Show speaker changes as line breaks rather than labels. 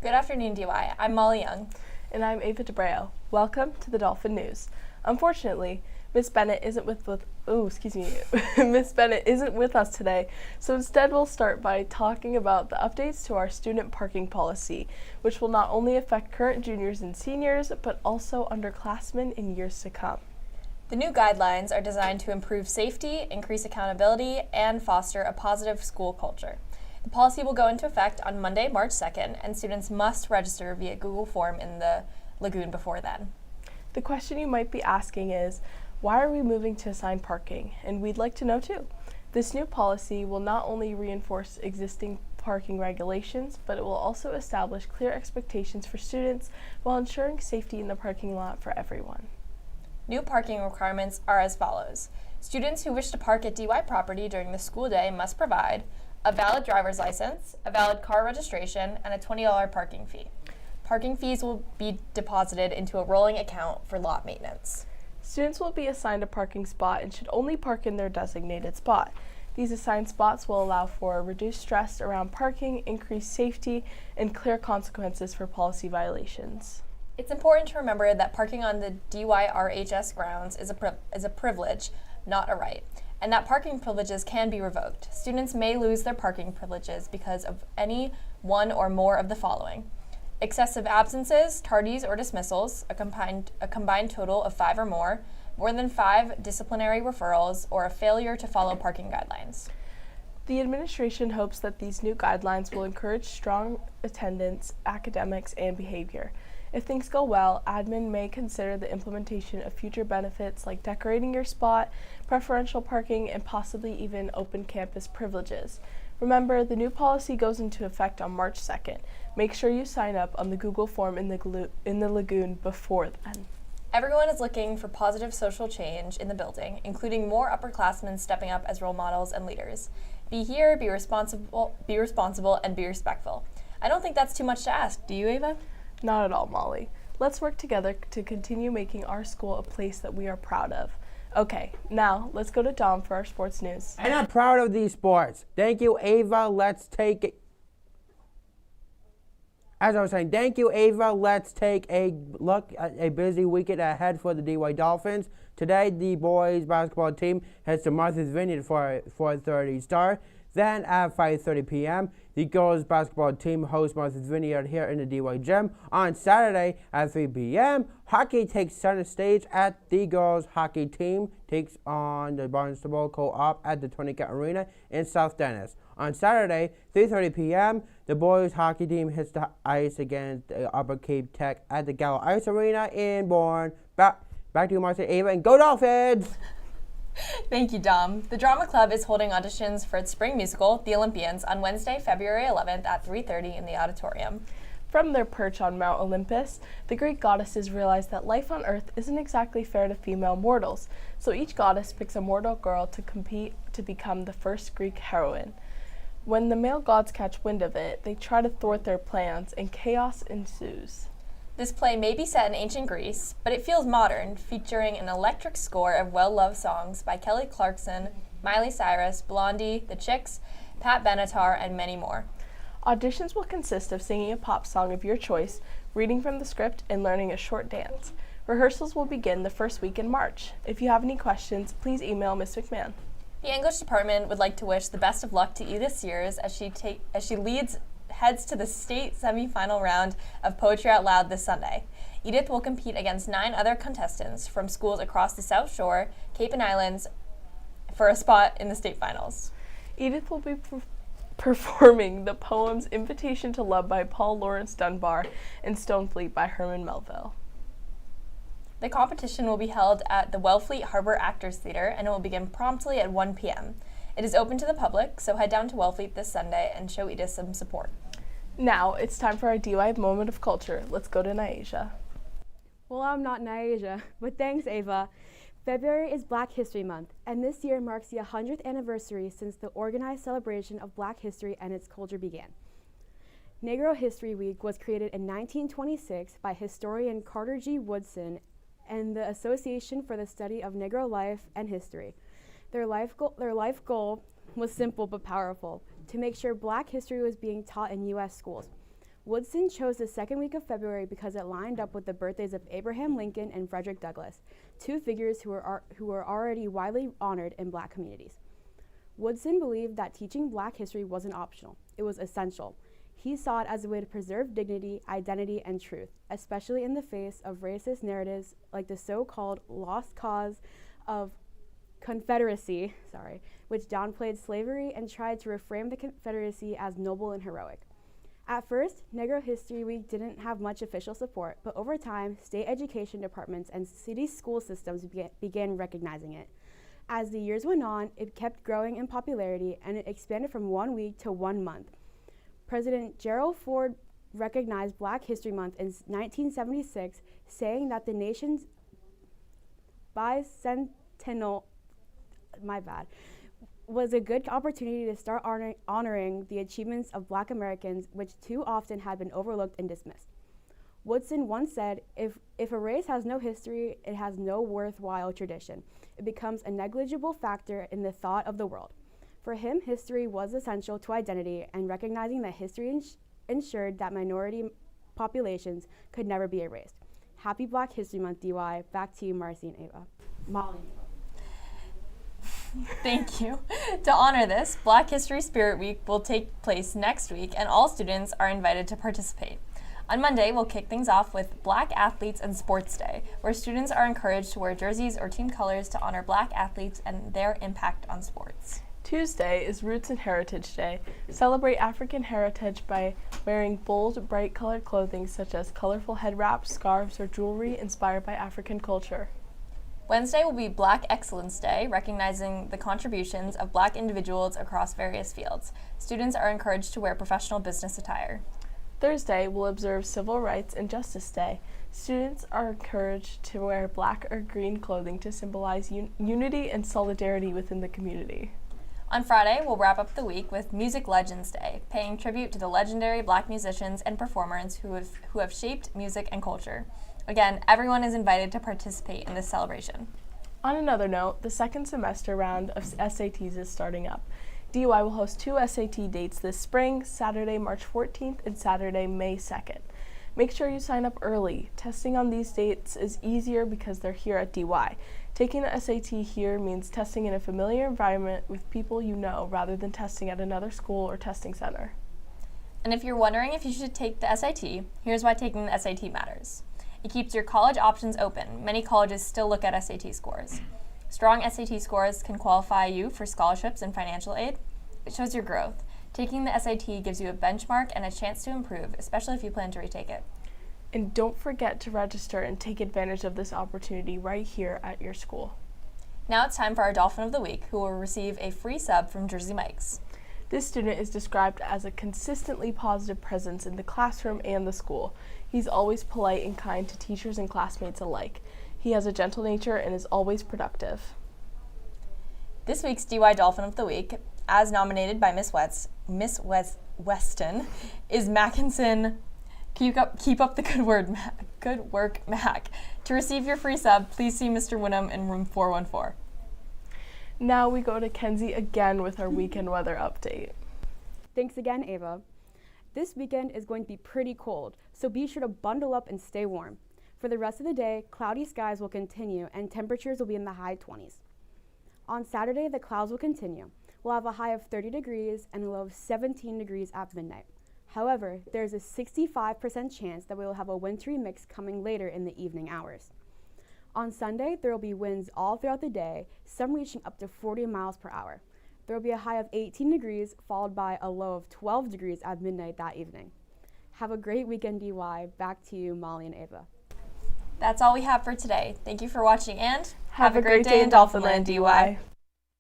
Good afternoon, DY. I'm Molly Young.
And I'm Ava DeBreo. Welcome to the Dolphin News. Unfortunately, Miss Bennett isn't with Miss Bennett isn't with us today, so instead we'll start by talking about the updates to our student parking policy, which will not only affect current juniors and seniors, but also underclassmen in years to come.
The new guidelines are designed to improve safety, increase accountability, and foster a positive school culture. The policy will go into effect on Monday, March 2nd, and students must register via Google form in the lagoon before then.
The question you might be asking is, why are we moving to assigned parking? And we'd like to know too. This new policy will not only reinforce existing parking regulations, but it will also establish clear expectations for students while ensuring safety in the parking lot for everyone.
New parking requirements are as follows. Students who wish to park at DY property during the school day must provide a valid driver's license, a valid car registration, and a $20 parking fee. Parking fees will be deposited into a rolling account for lot maintenance.
Students will be assigned a parking spot and should only park in their designated spot. These assigned spots will allow for reduced stress around parking, increased safety, and clear consequences for policy violations.
It's important to remember that parking on the DYRHS grounds is a privilege, not a right, and that parking privileges can be revoked. Students may lose their parking privileges because of any one or more of the following: excessive absences, tardies or dismissals, a combined total of 5 or more than 5 disciplinary referrals, or a failure to follow parking guidelines.
The administration hopes that these new guidelines will encourage strong attendance, academics, and behavior. If things go well, admin may consider the implementation of future benefits like decorating your spot, preferential parking, and possibly even open campus privileges. Remember, the new policy goes into effect on March 2nd. Make sure you sign up on the Google form in the lagoon before then.
Everyone is looking for positive social change in the building, including more upperclassmen stepping up as role models and leaders. Be here, be responsible, and be respectful. I don't think that's too much to ask, do you, Ava?
Not at all, Molly. Let's work together to continue making our school a place that we are proud of. Okay, now let's go to Dom for our sports news.
And I'm proud of these sports. Thank you, Ava. Let's take it. As I was saying, thank you, Ava. Let's take a look at a busy weekend ahead for the DY Dolphins. Today, the boys basketball team heads to Martha's Vineyard for a 4:30 start. Then at 5:30 p.m., the girls basketball team hosts Martha's Vineyard here in the DY Gym. On Saturday at 3 p.m., hockey takes center stage at the girls hockey team takes on the Barnstable Co-op at the Tourniquet Arena in South Dennis. On Saturday, 3:30 p.m., the boys hockey team hits the ice against the Upper Cape Tech at the Gallo Ice Arena in Bourne. Back to you, Marcia, Ava, and go Dolphins!
Thank you, Dom. The Drama Club is holding auditions for its spring musical, The Olympians, on Wednesday, February 11th at 3:30 in the auditorium.
From their perch on Mount Olympus, the Greek goddesses realize that life on Earth isn't exactly fair to female mortals, so each goddess picks a mortal girl to compete to become the first Greek heroine. When the male gods catch wind of it, they try to thwart their plans, and chaos ensues.
This play may be set in ancient Greece, but it feels modern, featuring an electric score of well-loved songs by Kelly Clarkson, Miley Cyrus, Blondie, The Chicks, Pat Benatar, and many more.
Auditions will consist of singing a pop song of your choice, reading from the script, and learning a short dance. Rehearsals will begin the first week in March. If you have any questions, please email Ms. McMahon.
The English department would like to wish the best of luck to Edith Sears as she heads to the state semifinal round of Poetry Out Loud this Sunday. Edith will compete against 9 other contestants from schools across the South Shore, Cape and Islands, for a spot in the state finals.
Edith will be performing the poems Invitation to Love by Paul Laurence Dunbar and Stonefleet by Herman Melville.
The competition will be held at the Wellfleet Harbor Actors Theater, and it will begin promptly at 1 p.m. It is open to the public, so head down to Wellfleet this Sunday and show Edith some support.
Now, it's time for our DY Moment of Culture. Let's go to Naija.
Well, I'm not Naija, but thanks, Ava. February is Black History Month, and this year marks the 100th anniversary since the organized celebration of Black history and its culture began. Negro History Week was created in 1926 by historian Carter G. Woodson and the Association for the Study of Negro Life and History. Their life goal was simple but powerful: to make sure Black history was being taught in U.S. schools. Woodson chose the second week of February because it lined up with the birthdays of Abraham Lincoln and Frederick Douglass, two figures who were already widely honored in Black communities. Woodson believed that teaching Black history wasn't optional, it was essential. He saw it as a way to preserve dignity, identity, and truth, especially in the face of racist narratives like the so-called lost cause of Confederacy, which downplayed slavery and tried to reframe the Confederacy as noble and heroic. At first, Negro History Week didn't have much official support, but over time, state education departments and city school systems began recognizing it. As the years went on, it kept growing in popularity and it expanded from 1 week to 1 month. President Gerald Ford recognized Black History Month in 1976, saying that the nation's bicentennial was a good opportunity to start honoring the achievements of Black Americans, which too often had been overlooked and dismissed. Woodson once said, if a race has no history, it has no worthwhile tradition. It becomes a negligible factor in the thought of the world. For him, history was essential to identity, and recognizing that history ensured that minority populations could never be erased. Happy Black History Month, DY. Back to you, Marcy and Ava. Molly.
Thank you. To honor this, Black History Spirit Week will take place next week, and all students are invited to participate. On Monday, we'll kick things off with Black Athletes and Sports Day, where students are encouraged to wear jerseys or team colors to honor Black athletes and their impact on sports.
Tuesday is Roots and Heritage Day. Celebrate African heritage by wearing bold, bright-colored clothing such as colorful head wraps, scarves, or jewelry inspired by African culture.
Wednesday will be Black Excellence Day, recognizing the contributions of Black individuals across various fields. Students are encouraged to wear professional business attire.
Thursday, we'll observe Civil Rights and Justice Day. Students are encouraged to wear black or green clothing to symbolize unity and solidarity within the community.
On Friday, we'll wrap up the week with Music Legends Day, paying tribute to the legendary Black musicians and performers who have shaped music and culture. Again, everyone is invited to participate in this celebration.
On another note, the second semester round of SATs is starting up. DUI will host 2 SAT dates this spring, Saturday, March 14th and Saturday, May 2nd. Make sure you sign up early. Testing on these dates is easier because they're here at DY. Taking the SAT here means testing in a familiar environment with people you know rather than testing at another school or testing center.
And if you're wondering if you should take the SAT, here's why taking the SAT matters. It keeps your college options open. Many colleges still look at SAT scores. Strong SAT scores can qualify you for scholarships and financial aid. It shows your growth. Taking the SAT gives you a benchmark and a chance to improve, especially if you plan to retake it.
And don't forget to register and take advantage of this opportunity right here at your school.
Now it's time for our Dolphin of the Week, who will receive a free sub from Jersey Mike's.
This student is described as a consistently positive presence in the classroom and the school. He's always polite and kind to teachers and classmates alike. He has a gentle nature and is always productive.
This week's DY Dolphin of the Week, as nominated by Miss Weston, is Mackinson. Keep up the good work, Mac. To receive your free sub, please see Mr. Winham in room 414.
Now we go to Kenzie again with our weekend weather update.
Thanks again, Ava. This weekend is going to be pretty cold, so be sure to bundle up and stay warm. For the rest of the day, cloudy skies will continue and temperatures will be in the high 20s. On Saturday, the clouds will continue. We'll have a high of 30 degrees and a low of 17 degrees at midnight. However, there's a 65% chance that we will have a wintry mix coming later in the evening hours. On Sunday, there will be winds all throughout the day, some reaching up to 40 miles per hour. There will be a high of 18 degrees, followed by a low of 12 degrees at midnight that evening. Have a great weekend, DY. Back to you, Molly and Ava.
That's all we have for today. Thank you for watching and
have a great day in Dolphinland, DY.